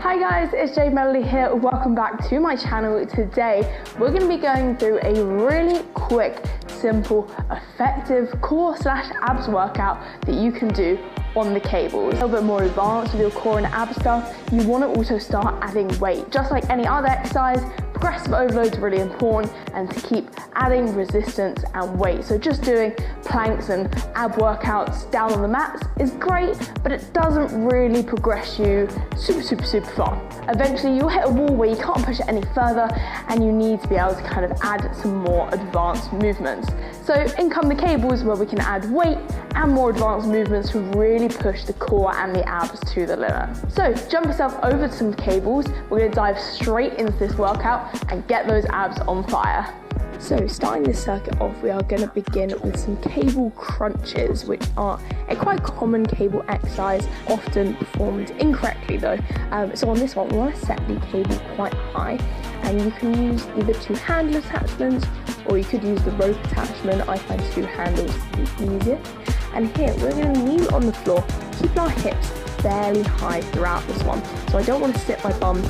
Hi guys, it's Jade Melody here. Welcome back to my channel. Today we're going to be going through a really quick, simple, effective core/abs workout that you can do on the cables. A little bit more advanced with your core and ab stuff, you want to also start adding weight. Just like any other exercise, progressive overload is really important, and to keep adding resistance and weight. So just doing planks and ab workouts down on the mats is great, but it doesn't really progress you super far. Eventually you'll hit a wall where you can't push it any further and you need to be able to kind of add some more advanced movements. So in come the cables, where we can add weight and more advanced movements to really push the core and the abs to the limit. So jump yourself over to some cables. We're going to dive straight into this workout and get those abs on fire. So starting this circuit off, we are going to begin with some cable crunches, which are a quite common cable exercise, often performed incorrectly though. So on this one, we want to set the cable quite high, and you can use either two handle attachments or you could use the rope attachment. I find two handles to be easier. And here we're going to kneel on the floor, keeping our hips fairly high throughout this one. So I don't want to sit my bum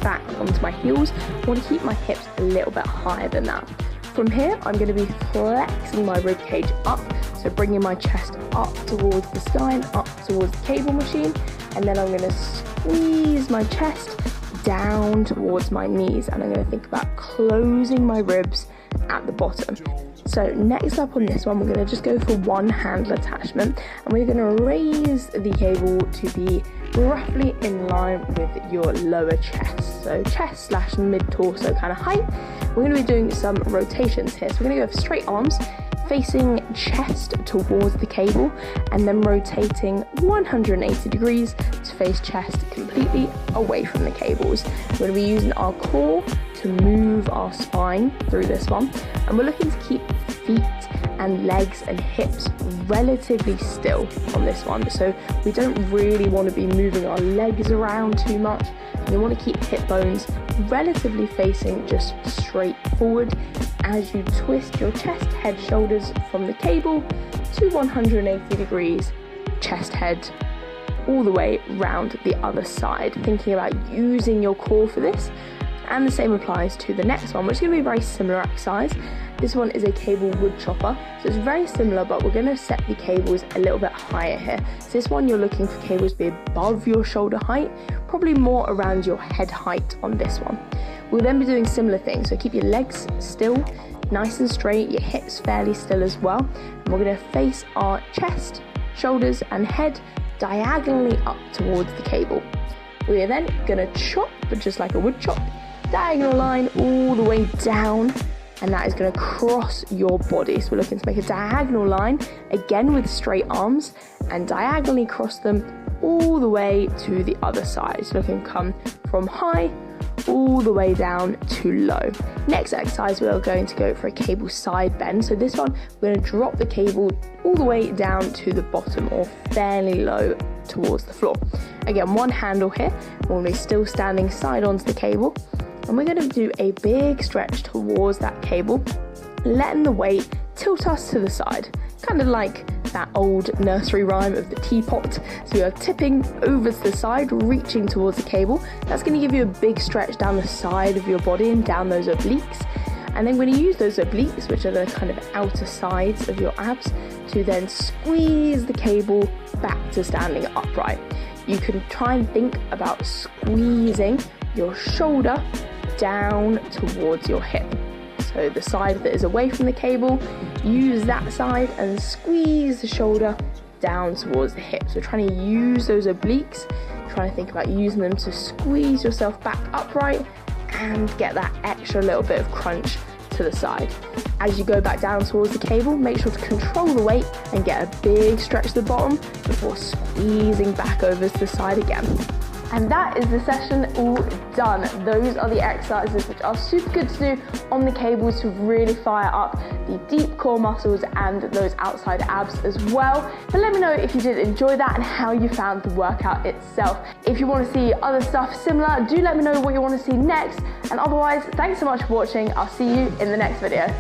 back onto my heels. I want to keep my hips a little bit higher than that. From here, I'm going to be flexing my rib cage up, so bringing my chest up towards the sky and up towards the cable machine, and then I'm going to squeeze my chest down towards my knees, and I'm going to think about closing my ribs at the bottom. So next up on this one, we're going to just go for one handle attachment, and we're going to raise the cable to be roughly in line with your lower chest, so chest/mid torso kind of height. We're going to be doing some rotations here, so we're going to go for straight arms facing chest towards the cable, and then rotating 180 degrees to face chest completely away from the cables. We're going to be using our core to move our spine through this one, and we're looking to keep feet and legs and hips relatively still on this one. So we don't really want to be moving our legs around too much. We want to keep hip bones relatively facing just straight forward as you twist your chest, head, shoulders from the cable to 180 degrees, chest, head, all the way round the other side, thinking about using your core for this. And the same applies to the next one, which is going to be a very similar exercise. This one is a cable wood chopper, so it's very similar, but we're going to set the cables a little bit higher here. So this one, you're looking for cables to be above your shoulder height, probably more around your head height on this one. We'll then be doing similar things, so keep your legs still, nice and straight, your hips fairly still as well. And we're going to face our chest, shoulders and head diagonally up towards the cable. We are then going to chop, but just like a wood chop, diagonal line all the way down, and that is going to cross your body. So we're looking to make a diagonal line again with straight arms and diagonally cross them all the way to the other side. So looking to come from high all the way down to low. Next exercise, we are going to go for a cable side bend. So this one, we're going to drop the cable all the way down to the bottom or fairly low towards the floor. Again, one handle here, we'll be still standing side onto the cable, and we're going to do a big stretch towards that cable, letting the weight tilt us to the side, kind of like that old nursery rhyme of the teapot. So we are tipping over to the side, reaching towards the cable. That's going to give you a big stretch down the side of your body and down those obliques. And then we're going to use those obliques, which are the kind of outer sides of your abs, to then squeeze the cable back to standing upright. You can try and think about squeezing your shoulder down towards your hip. So the side that is away from the cable, use that side and squeeze the shoulder down towards the hip. So trying to use those obliques, trying to think about using them to squeeze yourself back upright and get that extra little bit of crunch to the side. As you go back down towards the cable, make sure to control the weight and get a big stretch to the bottom before squeezing back over to the side again. And that is the session all done. Those are the exercises which are super good to do on the cables to really fire up the deep core muscles and those outside abs as well. But let me know if you did enjoy that and how you found the workout itself. If you want to see other stuff similar, do let me know what you want to see next. And otherwise, thanks so much for watching. I'll see you in the next video.